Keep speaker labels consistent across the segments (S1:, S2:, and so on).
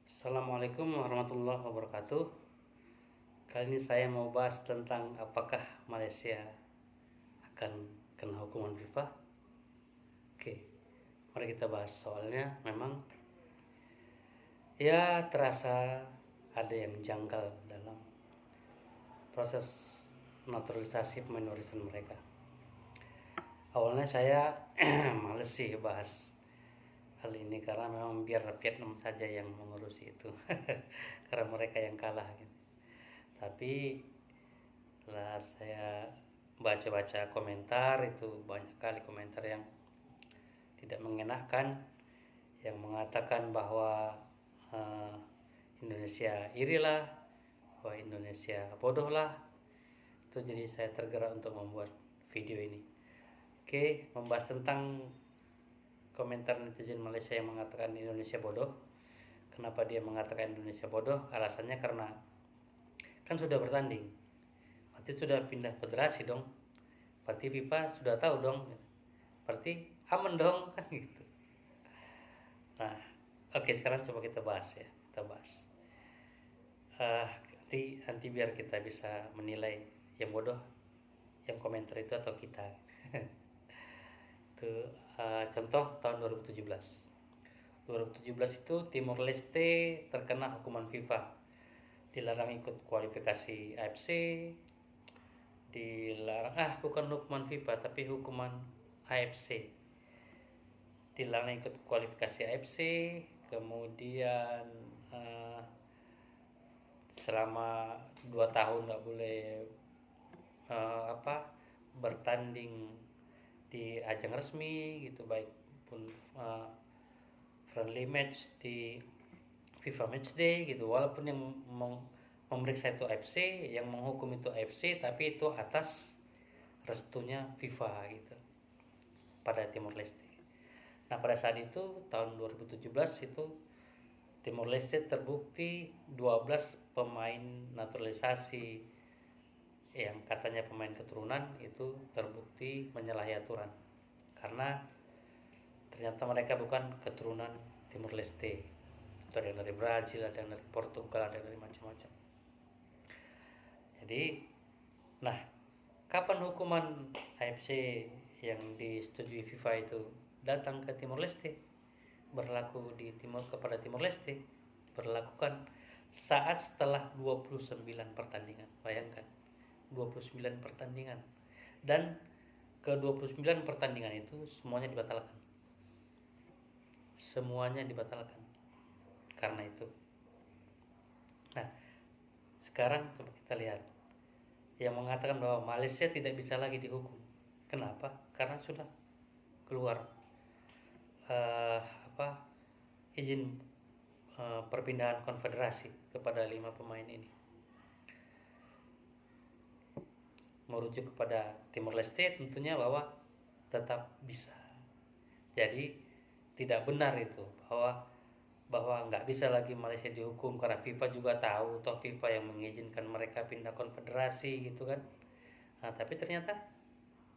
S1: Assalamualaikum warahmatullahi wabarakatuh. Kali ini saya mau bahas tentang apakah Malaysia akan kena hukuman FIFA. Oke, mari kita bahas. Soalnya memang ya terasa ada yang janggal dalam proses naturalisasi pemain warisan mereka. Awalnya saya males sih bahas hal ini karena memang biar Vietnam saja yang mengurusi itu karena mereka yang kalah gitu. Tapi setelah saya baca-baca komentar, itu banyak kali komentar yang tidak mengenakan, yang mengatakan bahwa eh, Indonesia irilah, bahwa Indonesia bodoh lah. Itu jadi saya tergerak untuk membuat video ini. Oke, membahas tentang komentar netizen Malaysia yang mengatakan Indonesia bodoh. Kenapa dia mengatakan Indonesia bodoh? Alasannya karena kan sudah bertanding, berarti sudah pindah federasi dong, berarti FIFA sudah tahu dong, berarti aman dong kan gitu. Nah, oke, sekarang coba kita bahas ya, kita bahas. Nanti biar kita bisa menilai yang bodoh, yang komentar itu atau kita. Itu contoh tahun 2017. 2017 itu Timor Leste terkena hukuman FIFA, dilarang ikut kualifikasi AFC, dilarang bukan hukuman FIFA tapi hukuman AFC, dilarang ikut kualifikasi AFC, kemudian uh, selama 2 tahun nggak boleh bertanding di ajang resmi gitu, baik pun uh, friendly match di FIFA Matchday gitu, walaupun yang memeriksa itu AFC, yang menghukum itu AFC, tapi itu atas restunya FIFA gitu pada Timor Leste. Nah, pada saat itu tahun 2017 itu Timor Leste terbukti 12 pemain naturalisasi yang katanya pemain keturunan itu terbukti menyalahi aturan, karena ternyata mereka bukan keturunan Timor Leste. Itu ada yang dari Brazil, ada yang dari Portugal, ada yang dari macam-macam. Jadi, nah, kapan hukuman AFC yang disetujui FIFA itu datang ke Timor Leste, berlaku di Timor kepada Timor Leste, berlakukan saat setelah 29 pertandingan. Bayangkan, 29 pertandingan. Dan ke 29 pertandingan itu semuanya dibatalkan. Semuanya dibatalkan karena itu. Nah, sekarang coba kita lihat yang mengatakan bahwa Malaysia tidak bisa lagi dihukum. Kenapa? Karena sudah keluar uh, apa izin perpindahan konfederasi kepada 5 pemain ini. Merujuk kepada Timor Leste tentunya bahwa tetap bisa. Jadi tidak benar itu bahwa nggak bisa lagi Malaysia dihukum karena FIFA juga tahu, toh FIFA yang mengizinkan mereka pindah konfederasi gitu kan. Nah, tapi ternyata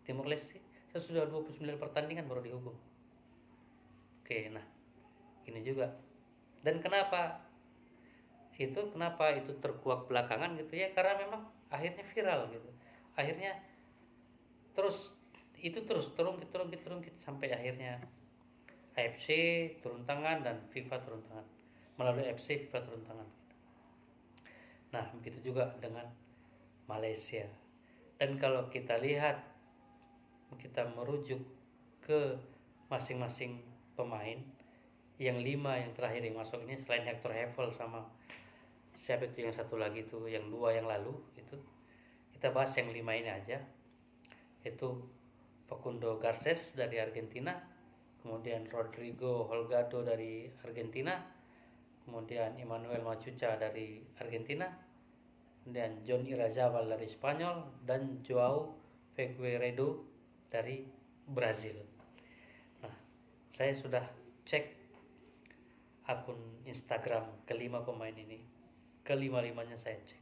S1: Timor Leste sesudah 29 pertandingan baru dihukum. Oke, nah ini juga. Dan kenapa itu terkuak belakangan gitu ya, karena memang akhirnya viral gitu. Akhirnya terus terus terungkit sampai akhirnya AFC turun tangan dan FIFA turun tangan. Melalui AFC FIFA turun tangan. Nah, begitu juga dengan Malaysia. Dan kalau kita lihat, kita merujuk ke masing-masing pemain, yang 5 yang terakhir yang masuk ini selain Hector Hevel sama siapa itu yang satu lagi itu, yang 2 yang lalu itu, kita bahas yang 5 ini aja. Itu Facundo Garces dari Argentina, kemudian Rodrigo Holgado dari Argentina, kemudian Emmanuel Machuca dari Argentina, kemudian John Irarrázaval dari Spanyol, dan Joao Figueiredo dari Brazil. Nah, saya sudah cek akun Instagram kelima pemain ini, kelima-limanya saya cek.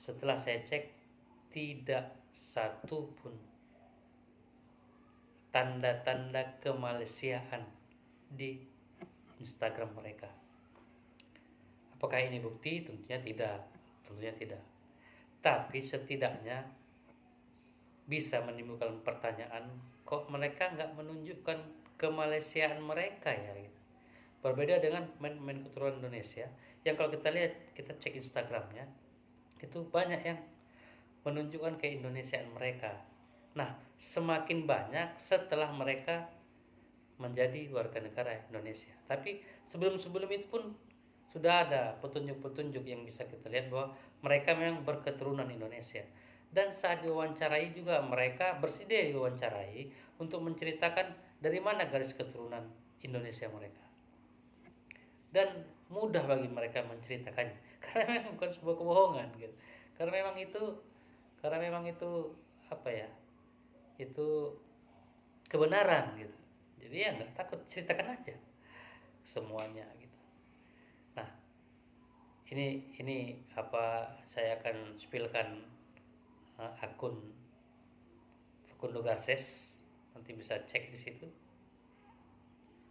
S1: Setelah saya cek, tidak satu pun tanda-tanda kemalaysiaan di Instagram mereka. Apakah ini bukti? Tentunya tidak. Tentunya tidak. Tapi setidaknya bisa menimbulkan pertanyaan, kok mereka nggak menunjukkan kemalaysiaan mereka ya gitu. Berbeda dengan pemain-pemain keturunan Indonesia yang kalau kita lihat, kita cek Instagramnya, itu banyak yang menunjukkan keindonesiaan mereka. Nah, semakin banyak setelah mereka menjadi warga negara Indonesia. Tapi sebelum-sebelum itu pun sudah ada petunjuk-petunjuk yang bisa kita lihat bahwa mereka memang berketurunan Indonesia. Dan saat diwawancarai juga mereka bersedia diwawancarai untuk menceritakan dari mana garis keturunan Indonesia mereka. Dan mudah bagi mereka menceritakannya karena memang bukan sebuah kebohongan gitu. Karena memang itu apa ya? Itu kebenaran gitu. Jadi ya nggak takut, ceritakan aja semuanya gitu. Nah, ini apa, saya akan spillkan akun Facundo Garces, nanti bisa cek di situ.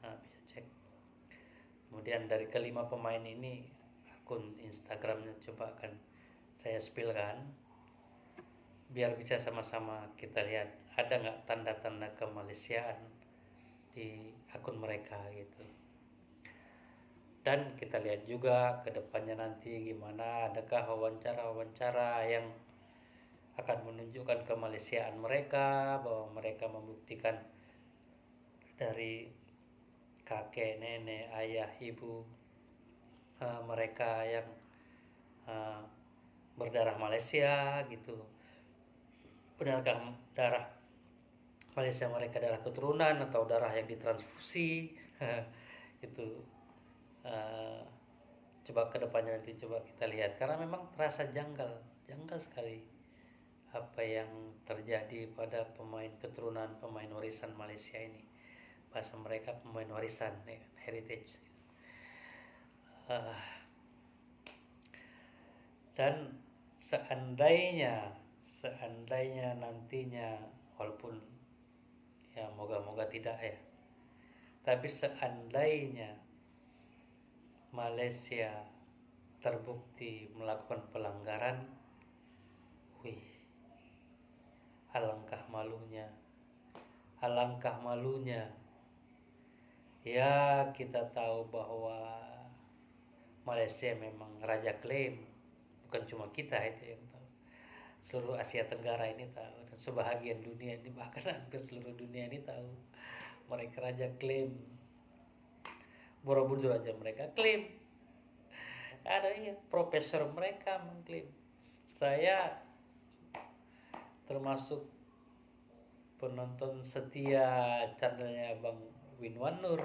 S1: Nah, bisa cek. Kemudian dari kelima pemain ini akun Instagramnya coba akan saya spillkan biar bisa sama-sama kita lihat ada nggak tanda-tanda kemalaysiaan di akun mereka gitu. Dan kita lihat juga ke depannya nanti gimana, adakah wawancara-wawancara yang akan menunjukkan kemalaysiaan mereka, bahwa mereka membuktikan dari kakek, nenek, ayah, ibu mereka yang berdarah Malaysia gitu. Benarkah darah Malaysia mereka darah keturunan atau darah yang ditransfusi? Itu coba kedepannya nanti coba kita lihat, karena memang terasa janggal sekali apa yang terjadi pada pemain keturunan, pemain warisan Malaysia ini. Bahasa mereka pemain warisan ya, heritage. Dan seandainya nantinya, walaupun ya moga-moga tidak ya, tapi seandainya Malaysia terbukti melakukan pelanggaran, wih, alangkah malunya. Ya, kita tahu bahwa Malaysia memang raja klaim, bukan cuma kita itu yang tahu. Seluruh Asia Tenggara ini tahu, dan sebahagian dunia ini, bahkan hampir seluruh dunia ini tahu mereka raja klaim. Borobudur aja mereka klaim. Ada ya, profesor mereka mengklaim. Saya termasuk penonton setia channelnya Bang Winwan Nur.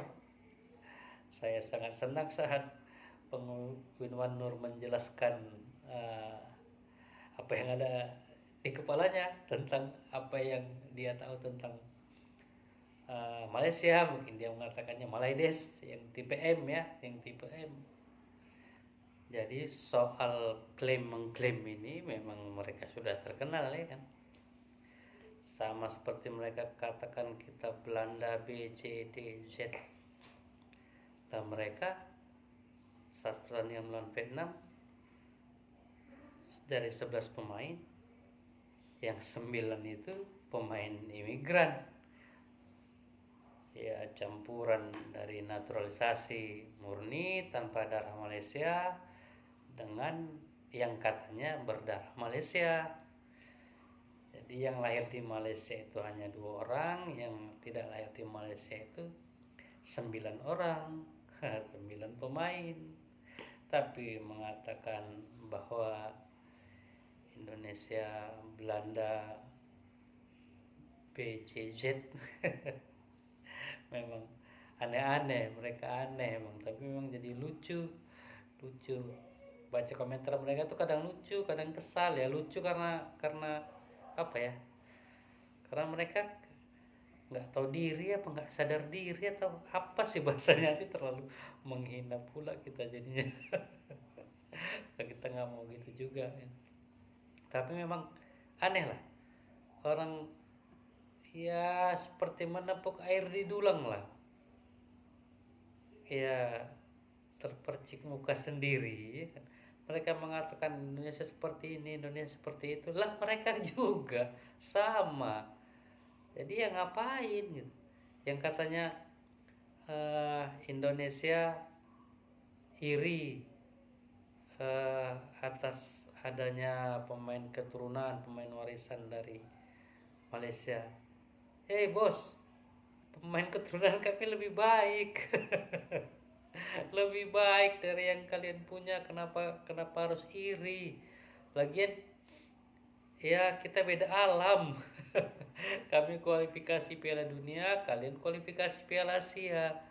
S1: Saya sangat senang saat Bang Winwan Nur menjelaskan apa yang ada di kepalanya tentang apa yang dia tahu tentang Malaysia. Mungkin dia mengatakannya Malaides, yang tipe M ya, yang tipe M. Jadi soal klaim mengklaim ini memang mereka sudah terkenal ya kan. Sama seperti mereka katakan kita Belanda B, C, D, Z. Dan mereka saat pertandingan melawan Vietnam, dari 11 pemain, yang 9 itu pemain imigran. Ya, campuran dari naturalisasi murni tanpa darah Malaysia dengan yang katanya berdarah Malaysia. Jadi yang lahir di Malaysia itu hanya 2 orang, yang tidak lahir di Malaysia itu 9 orang, 9 pemain. Tapi mengatakan bahwa Indonesia, Belanda, BCZ memang aneh-aneh, mereka aneh emang, tapi memang jadi lucu baca komentar mereka tuh, kadang lucu kadang kesal ya. Lucu karena apa ya, karena mereka nggak tahu diri, apa nggak sadar diri, atau apa sih bahasanya, nanti terlalu menghina pula kita jadinya. Kita nggak mau gitu juga ya. Tapi memang aneh lah, orang ya seperti menepuk air di dulang lah. ya terpercik muka sendiri, ya kan. Mereka mengatakan Indonesia seperti ini, Indonesia seperti itu, lah mereka juga sama. Jadi ya ngapain gitu? Yang katanya Indonesia iri atas adanya pemain keturunan, pemain warisan dari Malaysia. Hei bos, pemain keturunan kami lebih baik. Lebih baik dari yang kalian punya, kenapa harus iri? Lagian ya kita beda alam. Kami kualifikasi Piala Dunia, kalian kualifikasi Piala Asia.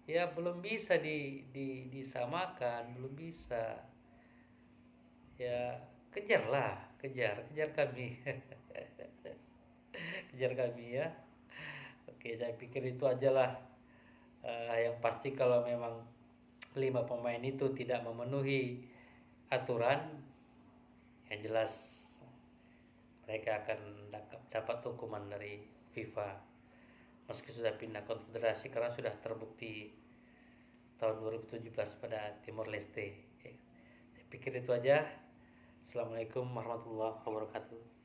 S1: Ya belum bisa disamakan, belum bisa. Ya kejarlah, kejar kami. Kejar kami ya. Oke, saya pikir itu ajalah. Yang pasti kalau memang 5 pemain itu tidak memenuhi aturan, yang jelas mereka akan dapat hukuman dari FIFA meski sudah pindah konfederasi, karena sudah terbukti tahun 2017 pada Timor Leste. Saya pikir itu aja. Assalamualaikum warahmatullahi wabarakatuh.